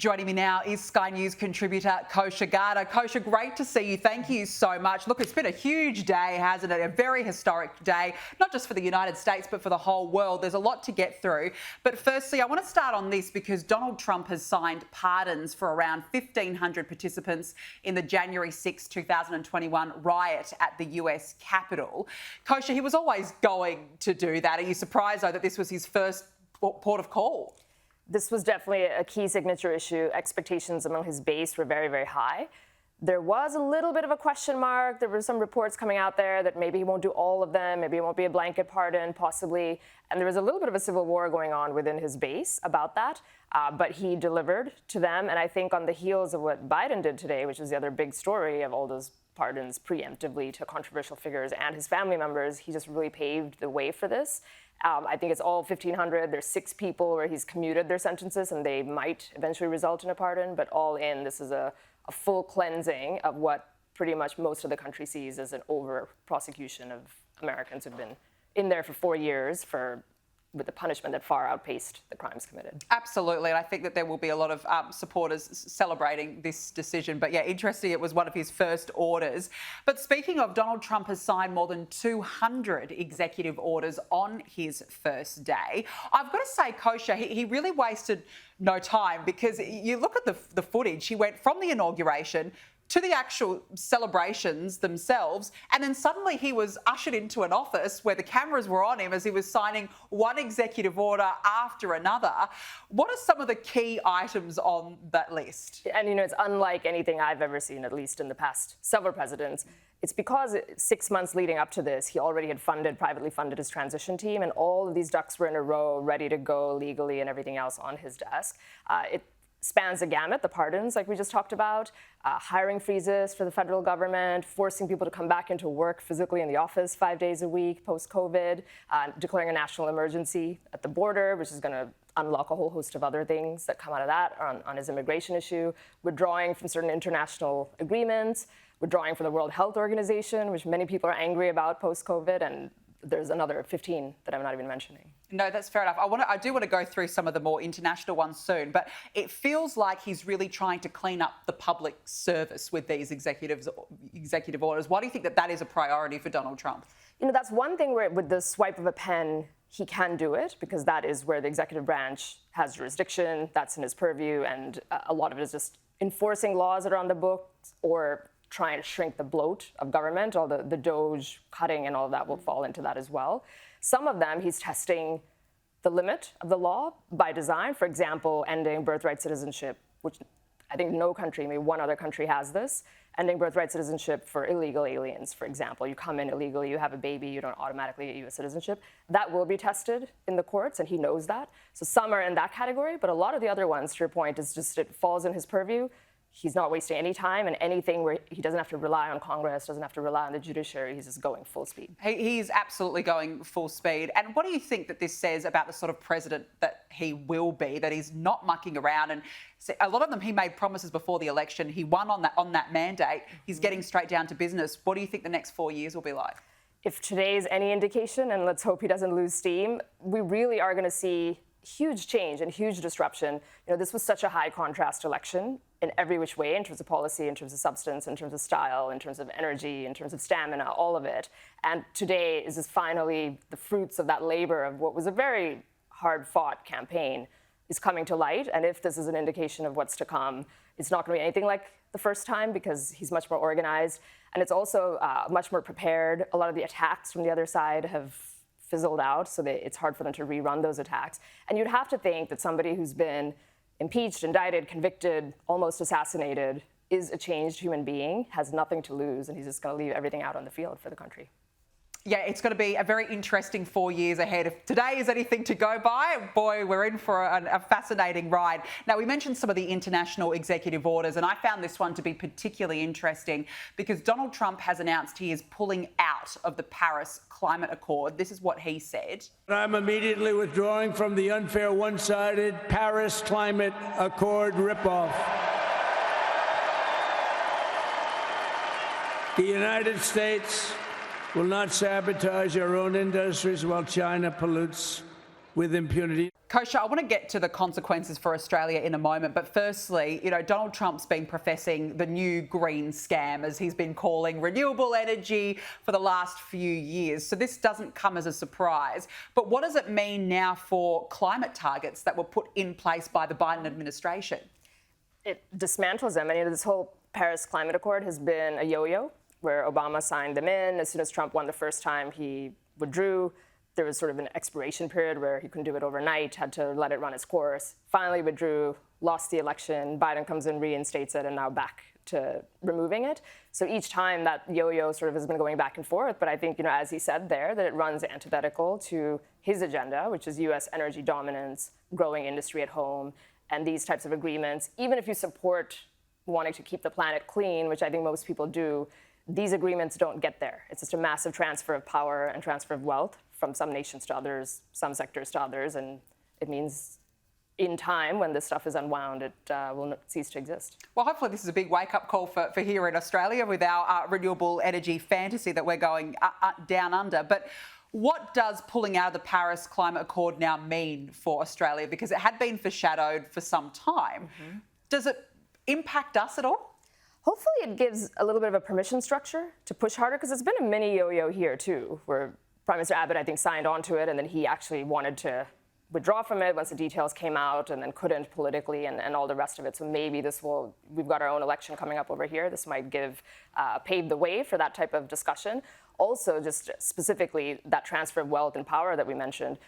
Joining me now is Sky News contributor Kosha Garda. Kosha, great to see you. Thank you so much. Look, it's been a huge day, hasn't it? A very historic day, not just for the United States, but for the whole world. There's a lot to get through. But firstly, I want to start on this because Donald Trump has signed pardons for around 1,500 participants in the January 6, 2021 riot at the US Capitol. Kosha, he was always going to do that. Are you surprised, though, that this was his first port of call? This was definitely a key signature issue. Expectations among his base were very, very high. There was a little bit of a question mark. There were some reports coming out there that maybe he won't do all of them, maybe it won't be a blanket pardon, possibly. And there was a little bit of a civil war going on within his base about that. But he delivered to them. And I think on the heels of what Biden did today, which was the other big story of all those pardons preemptively to controversial figures and his family members, he just really paved the way for this. I think it's all 1,500. There's 6 people where he's commuted their sentences, and they might eventually result in a pardon. But all in, this is a full cleansing of what pretty much most of the country sees as an over-prosecution of Americans who've been in there for 4 years with the punishment that far outpaced the crimes committed. Absolutely, and I think that there will be a lot of supporters celebrating this decision. But yeah, interesting, it was one of his first orders. But speaking of, Donald Trump has signed more than 200 executive orders on his first day. I've got to say, Kosha, he really wasted no time, because you look at the footage. He went from the inauguration to the actual celebrations themselves, and then suddenly he was ushered into an office where the cameras were on him as he was signing one executive order after another. What are some of the key items on that list? And it's unlike anything I've ever seen, at least in the past several presidents. It's because 6 months leading up to this, he already had privately funded his transition team, and all of these ducks were in a row, ready to go legally and everything else on his desk. It spans the gamut, the pardons like we just talked about, hiring freezes for the federal government, forcing people to come back into work physically in the office 5 days a week post-COVID, declaring a national emergency at the border, which is going to unlock a whole host of other things that come out of that on his immigration issue, withdrawing from certain international agreements, withdrawing from the World Health Organization, which many people are angry about post-COVID, and there's another 15 that I'm not even mentioning. No, that's fair enough. I do want to go through some of the more international ones soon, but it feels like he's really trying to clean up the public service with these executive orders. Why do you think that is a priority for Donald Trump? That's one thing where with the swipe of a pen, he can do it, because that is where the executive branch has jurisdiction, that's in his purview, and a lot of it is just enforcing laws that are on the books or trying to shrink the bloat of government. All the Doge cutting and all of that will fall into that as well. Some of them, he's testing the limit of the law by design. For example, ending birthright citizenship, which I think no country, maybe one other country has this. Ending birthright citizenship for illegal aliens, for example. You come in illegally, you have a baby, you don't automatically get U.S. citizenship. That will be tested in the courts, and he knows that. So some are in that category, but a lot of the other ones, to your point, is just it falls in his purview. He's not wasting any time, and anything where he doesn't have to rely on Congress, doesn't have to rely on the judiciary, he's just going full speed. He's absolutely going full speed. And what do you think that this says about the sort of president that he will be, that he's not mucking around? And a lot of them, he made promises before the election. He won on that mandate. He's getting straight down to business. What do you think the next 4 years will be like? If today's any indication, and let's hope he doesn't lose steam, we really are going to see huge change and huge disruption. This was such a high contrast election in every which way, in terms of policy, in terms of substance, in terms of style, in terms of energy, in terms of stamina, all of it. And today is just finally the fruits of that labor of what was a very hard-fought campaign is coming to light. And if this is an indication of what's to come, it's not going to be anything like the first time, because he's much more organized. And it's also much more prepared. A lot of the attacks from the other side have fizzled out, so that it's hard for them to rerun those attacks. And you'd have to think that somebody who's been impeached, indicted, convicted, almost assassinated, is a changed human being, has nothing to lose, and he's just going to leave everything out on the field for the country. Yeah, it's going to be a very interesting 4 years ahead. If today is anything to go by, boy, we're in for a fascinating ride. Now, we mentioned some of the international executive orders, and I found this one to be particularly interesting because Donald Trump has announced he is pulling out of the Paris Climate Accord. This is what he said. I'm immediately withdrawing from the unfair, one-sided Paris Climate Accord ripoff. The United States will not sabotage our own industries while China pollutes with impunity. Kosha, I want to get to the consequences for Australia in a moment, but firstly, Donald Trump's been professing the new green scam, as he's been calling renewable energy for the last few years. So this doesn't come as a surprise. But what does it mean now for climate targets that were put in place by the Biden administration? It dismantles them. I mean, this whole Paris Climate Accord has been a yo-yo, where Obama signed them in. As soon as Trump won the first time, he withdrew. There was sort of an expiration period where he couldn't do it overnight, had to let it run its course, finally withdrew, lost the election, Biden comes in, reinstates it, and now back to removing it. So each time that yo-yo sort of has been going back and forth, but I think, as he said there, that it runs antithetical to his agenda, which is US energy dominance, growing industry at home, and these types of agreements. Even if you support wanting to keep the planet clean, which I think most people do, these agreements don't get there. It's just a massive transfer of power and transfer of wealth from some nations to others, some sectors to others, and it means in time, when this stuff is unwound, it will cease to exist. Well, hopefully this is a big wake-up call for here in Australia with our renewable energy fantasy that we're going down under. But what does pulling out of the Paris Climate Accord now mean for Australia? Because it had been foreshadowed for some time. Mm-hmm. Does it impact us at all? Hopefully it gives a little bit of a permission structure to push harder, because it's been a mini yo-yo here too, where Prime Minister Abbott, I think, signed on to it, and then he actually wanted to withdraw from it once the details came out, and then couldn't politically, and all the rest of it. So maybe we've got our own election coming up over here. This might pave the way for that type of discussion. Also, just specifically that transfer of wealth and power that we mentioned,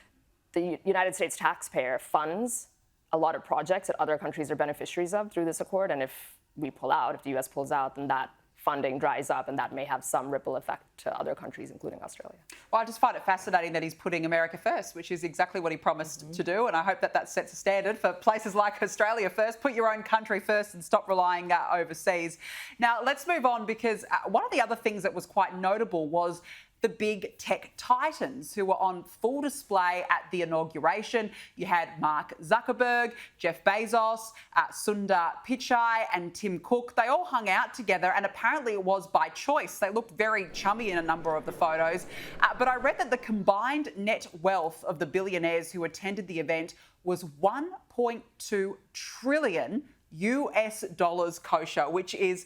the United States taxpayer funds a lot of projects that other countries are beneficiaries of through this accord, and if we pull out, if the US pulls out, then that funding dries up, and that may have some ripple effect to other countries, including Australia. Well, I just find it fascinating that he's putting America first, which is exactly what he promised to do, and I hope that sets a standard for places like Australia first. Put your own country first and stop relying overseas. Now, let's move on, because one of the other things that was quite notable was the big tech titans who were on full display at the inauguration. You had Mark Zuckerberg, Jeff Bezos, Sundar Pichai and Tim Cook. They all hung out together, and apparently it was by choice. They looked very chummy in a number of the photos. But I read that the combined net wealth of the billionaires who attended the event was $1.2 trillion US dollars, Kosha, which is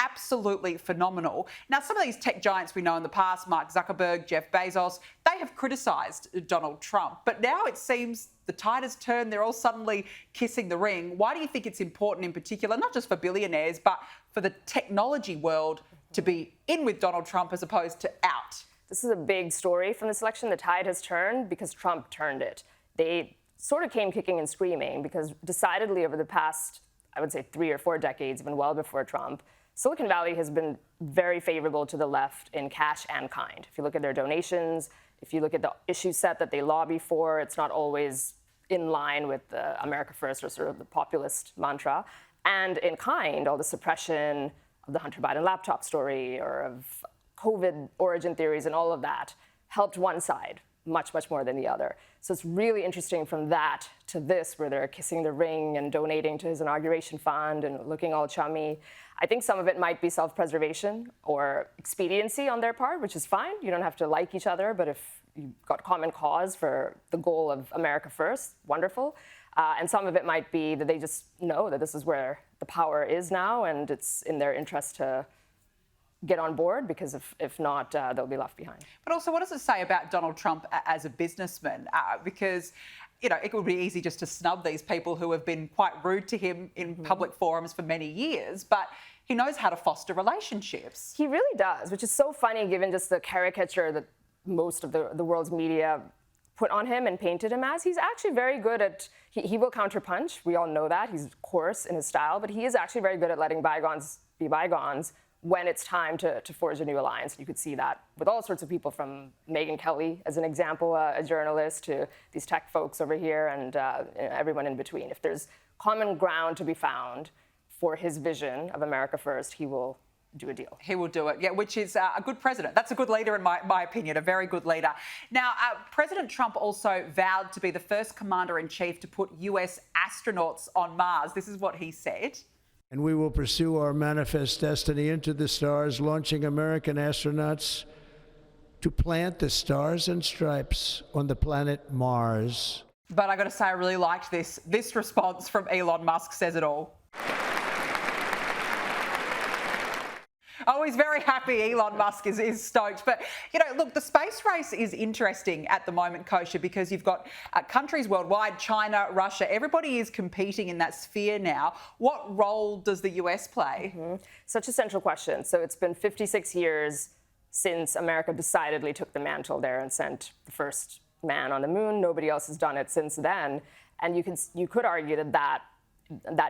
absolutely phenomenal. Now, some of these tech giants we know in the past, Mark Zuckerberg, Jeff Bezos, they have criticised Donald Trump. But now it seems the tide has turned. They're all suddenly kissing the ring. Why do you think it's important in particular, not just for billionaires, but for the technology world to be in with Donald Trump as opposed to out? This is a big story from this election. The tide has turned because Trump turned it. They sort of came kicking and screaming because decidedly over the past, I would say 3 or 4 decades, even well before Trump, Silicon Valley has been very favorable to the left in cash and kind. If you look at their donations, if you look at the issue set that they lobby for, it's not always in line with the America First or sort of the populist mantra. And in kind, all the suppression of the Hunter Biden laptop story or of COVID origin theories and all of that helped one side much, much more than the other. So it's really interesting from that to this, where they're kissing the ring and donating to his inauguration fund and looking all chummy. I think some of it might be self-preservation or expediency on their part, which is fine. You don't have to like each other, but if you've got common cause for the goal of America First, wonderful. And some of it might be that they just know that this is where the power is now, and it's in their interest to get on board, because if not, they'll be left behind. But also, what does it say about Donald Trump as a businessman? Because, it would be easy just to snub these people who have been quite rude to him in public forums for many years, but he knows how to foster relationships. He really does, which is so funny given just the caricature that most of the world's media put on him and painted him as. He's actually very good at, he will counterpunch. We all know that. He's coarse in his style, but he is actually very good at letting bygones be bygones when it's time to forge a new alliance. You could see that with all sorts of people, from Megyn Kelly, as an example, a journalist, to these tech folks over here, and everyone in between. If there's common ground to be found for his vision of America First, he will do a deal. He will do it, yeah, which is a good president. That's a good leader in my opinion, a very good leader. Now, President Trump also vowed to be the first commander-in-chief to put US astronauts on Mars. This is what he said. And we will pursue our manifest destiny into the stars, launching American astronauts to plant the stars and stripes on the planet Mars. But I got to say, I really liked this. This response from Elon Musk says it all. Oh, he's very happy. Elon Musk is stoked. But, look, the space race is interesting at the moment, Kosha, because you've got countries worldwide, China, Russia, everybody is competing in that sphere now. What role does the US play? Such a central question. So it's been 56 years since America decidedly took the mantle there and sent the first man on the moon. Nobody else has done it since then. And you could argue that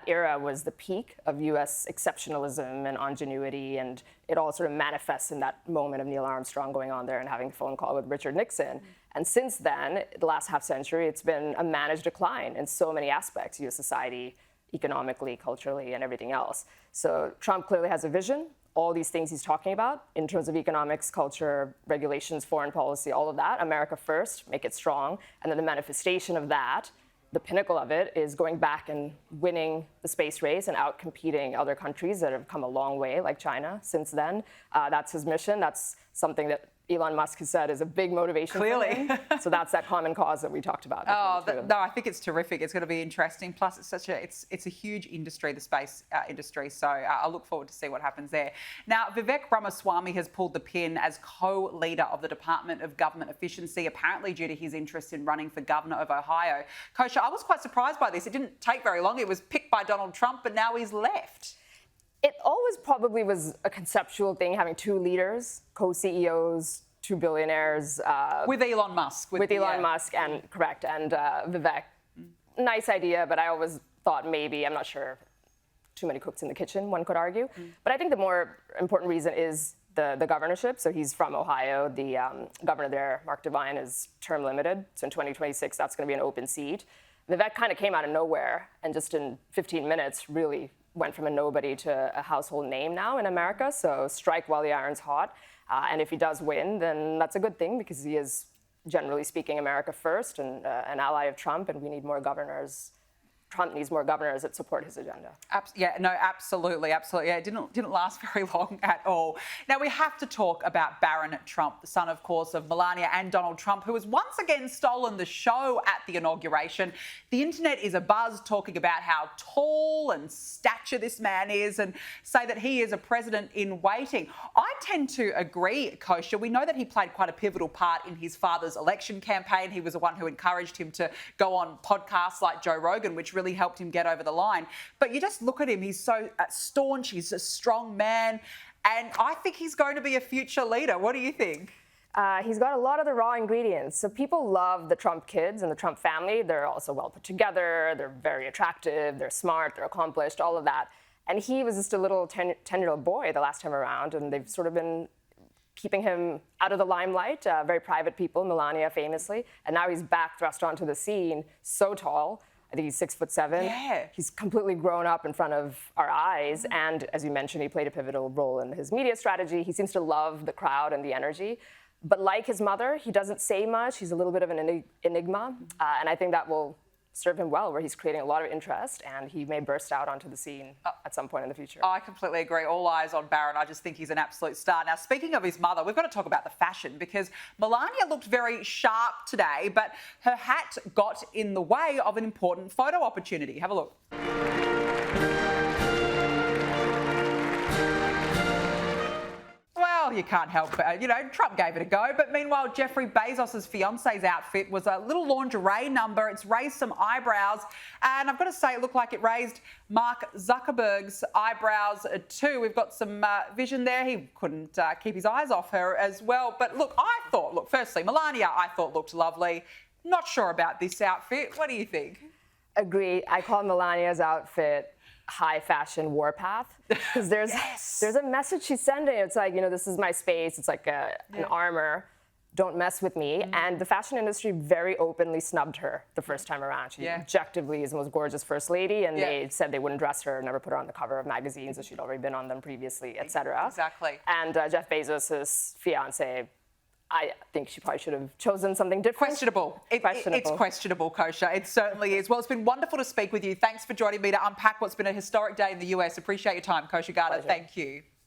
era was the peak of US exceptionalism and ingenuity, and it all sort of manifests in that moment of Neil Armstrong going on there and having a phone call with Richard Nixon. And since then, the last half century, it's been a managed decline in so many aspects, US society, economically, culturally, and everything else. So Trump clearly has a vision. All these things he's talking about in terms of economics, culture, regulations, foreign policy, all of that, America first, make it strong. And then the manifestation of that, the pinnacle of it, is going back and winning the space race and out-competing other countries that have come a long way, like China, since then. That's his mission. That's something that Elon Musk has said is a big motivation Clearly. for him. So that's that common cause that we talked about. No, I think it's terrific. It's going to be interesting. Plus, it's a huge industry, the space industry. So I look forward to see what happens there. Now, Vivek Ramaswamy has pulled the pin as co-leader of the Department of Government Efficiency, apparently due to his interest in running for governor of Ohio. Kosha, I was quite surprised by this. It didn't take very long. It was picked by Donald Trump, but now he's left. It always probably was a conceptual thing, having two leaders, co-CEOs, two billionaires. With Elon Musk. With Elon Musk, and Vivek. Nice idea, but I always thought maybe, I'm not sure, too many cooks in the kitchen, one could argue. But I think the more important reason is the governorship. So he's from Ohio. The governor there, Mark Devine, is term limited. So in 2026, that's going to be an open seat. Vivek kind of came out of nowhere and just in 15 minutes really went from a nobody to a household name now in America. So strike while the iron's hot. And if he does win, then that's a good thing because he is, generally speaking, America first and an ally of Trump, and we need more governors. Trump needs more governors that support his agenda. Absolutely. Yeah, it didn't last very long at all. Now, we have to talk about Barron Trump, the son, of course, of Melania and Donald Trump, who has once again stolen the show at the inauguration. The internet is abuzz talking about how tall and stature this man is and say that he is a president in waiting. I tend to agree, Kosha. We know that he played quite a pivotal part in his father's election campaign. He was the one who encouraged him to go on podcasts like Joe Rogan, which really helped him get over the line. But you just look at him, he's so staunch, he's a strong man, and I think he's going to be a future leader. What do you think? He's got a lot of the raw ingredients. So people love the Trump kids and the Trump family. They're also well put together, they're very attractive, they're smart, they're accomplished, all of that. And he was just a little 10-year-old boy the last time around, and they've sort of been keeping him out of the limelight, very private people, Melania famously, and now he's back thrust onto the scene, so tall. I think he's 6'7". Yeah. He's completely grown up in front of our eyes. And as you mentioned, he played a pivotal role in his media strategy. He seems to love the crowd and the energy. But like his mother, he doesn't say much. He's a little bit of an enigma. And I think that will serve him well, where he's creating a lot of interest and he may burst out onto the scene at some point in the future. I completely agree. All eyes on Barron. I just think he's an absolute star. Now, speaking of his mother, we've got to talk about the fashion because Melania looked very sharp today, but her hat got in the way of an important photo opportunity. Have a look. Well, you can't help it. Trump gave it a go. But meanwhile, Jeffrey Bezos' fiance's outfit was a little lingerie number. It's raised some eyebrows. And I've got to say, it looked like it raised Mark Zuckerberg's eyebrows too. We've got some vision there. He couldn't keep his eyes off her as well. But look, firstly, Melania, I thought looked lovely. Not sure about this outfit. What do you think? Agree. I call Melania's outfit high fashion warpath because there's a message she's sending. It's like, this is my space. It's like an armor. Don't mess with me. And the fashion industry very openly snubbed her the first time around. She objectively is the most gorgeous first lady, and they said they wouldn't dress her, never put her on the cover of magazines, as she'd already been on them previously, etc. Exactly. And Jeff Bezos' fiance, I think she probably should have chosen something different. Questionable. It's questionable, Kosha. It certainly is. Well, it's been wonderful to speak with you. Thanks for joining me to unpack what's been a historic day in the US. Appreciate your time, Kosha Garter. Thank you.